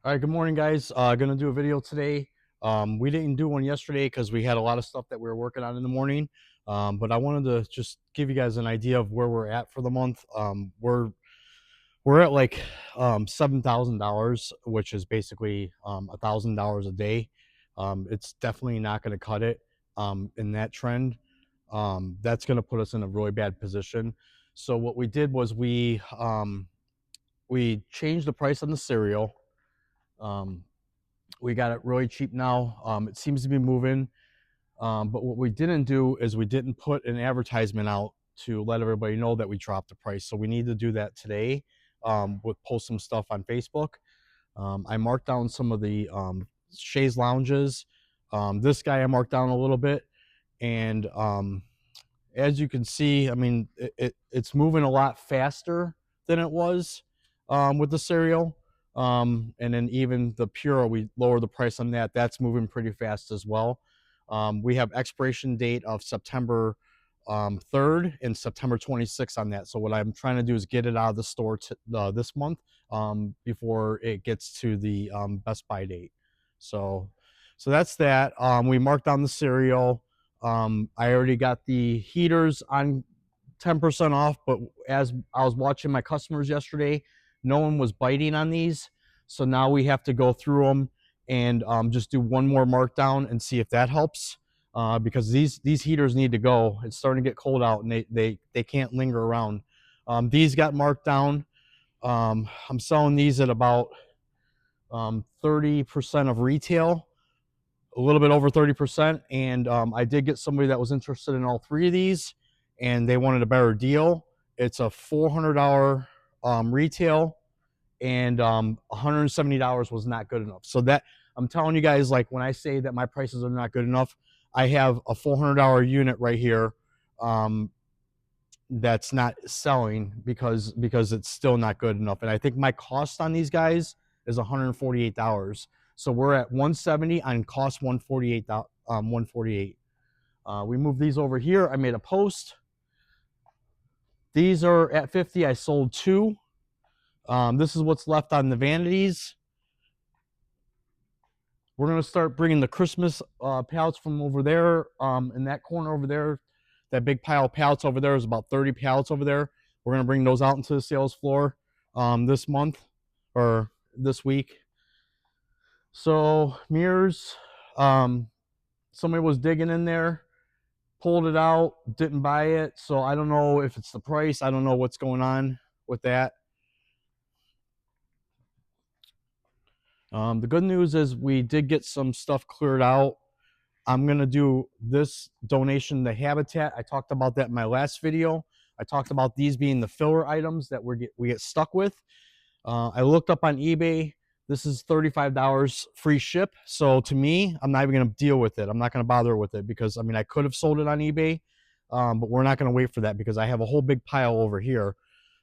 All right, good morning, guys. Gonna do a video today. We didn't do one yesterday because we had a lot of stuff that we were working on in the morning. But I wanted to just give you guys an idea of where we're at for the month. We're at like $7,000, which is basically $1,000 a day. It's definitely not going to cut it in that trend. That's going to put us in a really bad position. So what we did was we changed the price on the cereal. Um, we got it really cheap now. It seems to be moving. But what we didn't do is we didn't put an advertisement out to let everybody know that we dropped the price. So we need to do that today. With post some stuff on Facebook. I marked down some of the Shays lounges. This guy I marked down a little bit, and as you can see, I mean, it's moving a lot faster than it was with the cereal. And then even the Pura, we lowered the price on that. That's moving pretty fast as well. We have expiration date of September 3rd and September 26th on that. So what I'm trying to do is get it out of the store this month before it gets to the Best Buy date. So that's that. We marked down the cereal. I already got the heaters on 10% off, but as I was watching my customers yesterday, no one was biting on these. So now we have to go through them and just do one more markdown and see if that helps. Because these heaters need to go. It's starting to get cold out, and they can't linger around. These got marked down. I'm selling these at about 30% of retail, a little bit over 30%. And I did get somebody that was interested in all three of these, and they wanted a better deal. It's a $400 retail, and $170 was not good enough. So that I'm telling you guys, like when I say that my prices are not good enough, I have a $400 unit right here that's not selling because it's still not good enough. And I think my cost on these guys is $148. So we're at 170 on cost 148. 148. We moved these over here. I made a post. These are at 50. I sold two. This is what's left on the vanities. We're going to start bringing the Christmas pallets from over there in that corner over there. That big pile of pallets over there is about 30 pallets over there. We're going to bring those out into the sales floor this month or this week. So mirrors, somebody was digging in there, pulled it out, didn't buy it. So I don't know if it's the price. I don't know what's going on with that. The good news is we did get some stuff cleared out. I'm going to do this donation to Habitat. I talked about that in my last video. I talked about these being the filler items that we get stuck with. I looked up on eBay. This is $35 free ship. So to me, I'm not even going to deal with it. I'm not going to bother with it because, I mean, I could have sold it on eBay, but we're not going to wait for that because I have a whole big pile over here.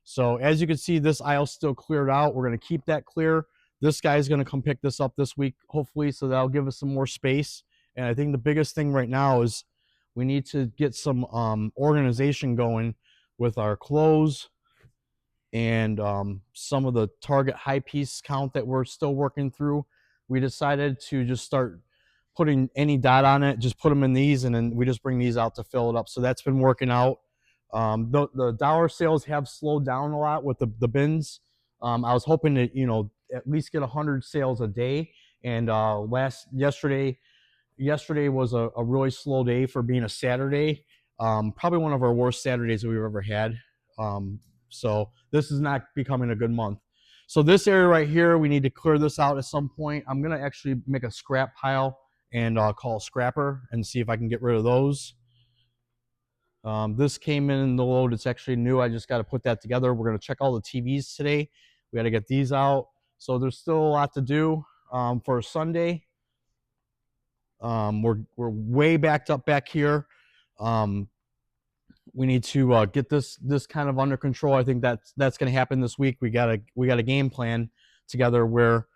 So as you can see, this aisle's still cleared out. We're going to keep that clear. This guy's going to come pick this up this week, hopefully, so that'll give us some more space. And I think the biggest thing right now is we need to get some organization going with our clothes and some of the Target high piece count that we're still working through. We decided to just start putting any dot on it, just put them in these, and then we just bring these out to fill it up. So that's been working out. The dollar sales have slowed down a lot with the bins. I was hoping to, at least get 100 sales a day. And yesterday was a really slow day for being a Saturday. Probably one of our worst Saturdays that we've ever had. So this is not becoming a good month. So this area right here, we need to clear this out at some point. I'm going to actually make a scrap pile and call a scrapper and see if I can get rid of those. This came in the load. It's actually new. I just got to put that together. We're going to check all the TVs today. We got to get these out. So there's still a lot to do for Sunday. We're way backed up back here. We need to get this kind of under control. I think that's going to happen this week. We got a game plan together where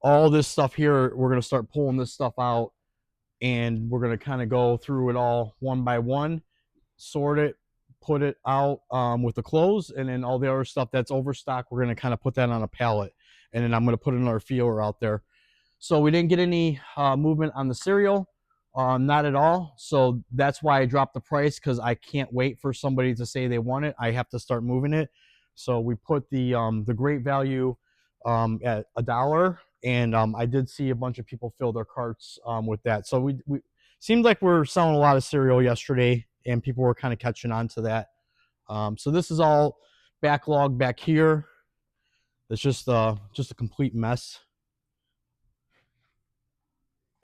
all this stuff here, we're going to start pulling this stuff out, and we're going to kind of go through it all one by one, sort it, put it out with the clothes, and then all the other stuff that's overstock, we're going to kind of put that on a pallet. and then I'm going to put another feeler out there. So we didn't get any movement on the cereal, not at all. So that's why I dropped the price, because I can't wait for somebody to say they want it. I have to start moving it. So we put the great value at $1, and I did see a bunch of people fill their carts with that. So we seemed like we're selling a lot of cereal yesterday, and people were kind of catching on to that. So this is all backlog back here. It's just a complete mess.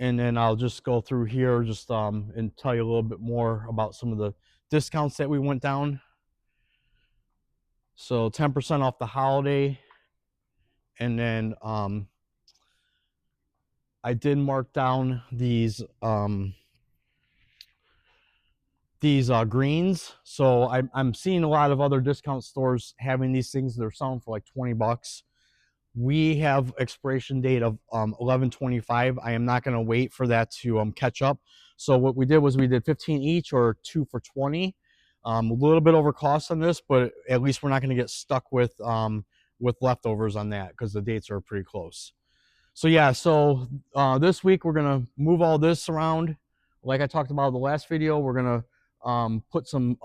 And then I'll just go through here just and tell you a little bit more about some of the discounts that we went down. So 10% off the holiday, and then I did mark down these greens. So I'm seeing a lot of other discount stores having these things. They're selling for like $20. We have expiration date of 11/25. I am not going to wait for that to catch up. So what we did was we did 15 each, or 2 for 20. A little bit over cost on this, but at least we're not going to get stuck with leftovers on that, because the dates are pretty close. So yeah, so this week we're going to move all this around. Like I talked about in the last video, we're going to put some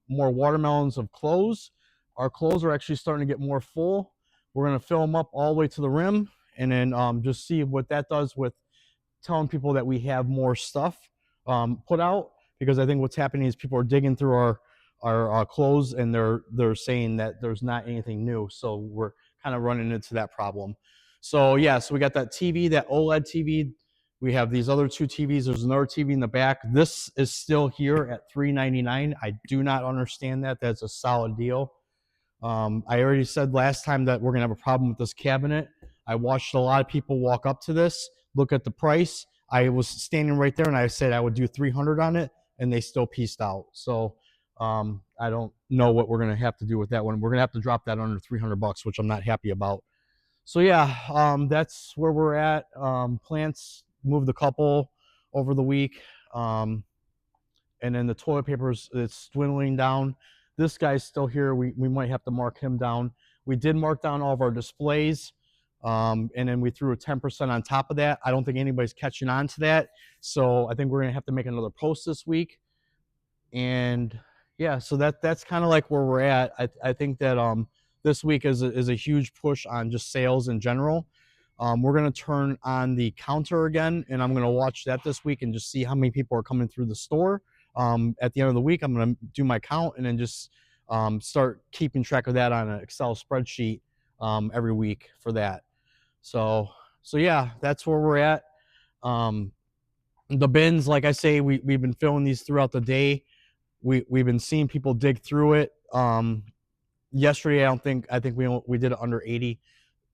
more watermelons of clothes. Our clothes are actually starting to get more full. We're going to fill them up all the way to the rim, and then just see what that does with telling people that we have more stuff put out. Because I think what's happening is people are digging through our clothes, and they're saying that there's not anything new. So we're kind of running into that problem. So yeah, so we got that TV, that OLED TV. We have these other 2 TVs. There's another TV in the back. This is still here at $399. I do not understand that. That's a solid deal. I already said last time that we're going to have a problem with this cabinet. I watched a lot of people walk up to this, look at the price. I was standing right there, and I said I would do 300 on it, and they still pieced out. So I don't know what we're going to have to do with that one. We're going to have to drop that under $300, which I'm not happy about. So yeah, that's where we're at. Plants moved a couple over the week. And then the toilet paper it's dwindling down. This guy's still here. We might have to mark him down. We did mark down all of our displays, and then we threw a 10% on top of that. I don't think anybody's catching on to that, so I think we're gonna have to make another post this week. And yeah, so that's kind of like where we're at. I think that this week is a huge push on just sales in general. We're going to turn on the counter again, and I'm going to watch that this week and just see how many people are coming through the store. At the end of the week, I'm going to do my count, and then just start keeping track of that on an Excel spreadsheet every week for that. So yeah, that's where we're at. The bins, like I say, we've been filling these throughout the day. We've been seeing people dig through it. Yesterday, I think we did it under 80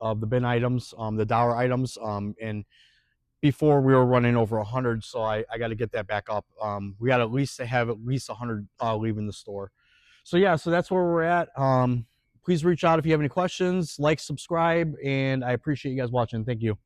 of the bin items, the dollar items, and before we were running over 100, so I got to get that back up. We got at least to have at least 100 leaving the store. So yeah, so that's where we're at. Please reach out if you have any questions, like, subscribe, and I appreciate you guys watching. Thank you.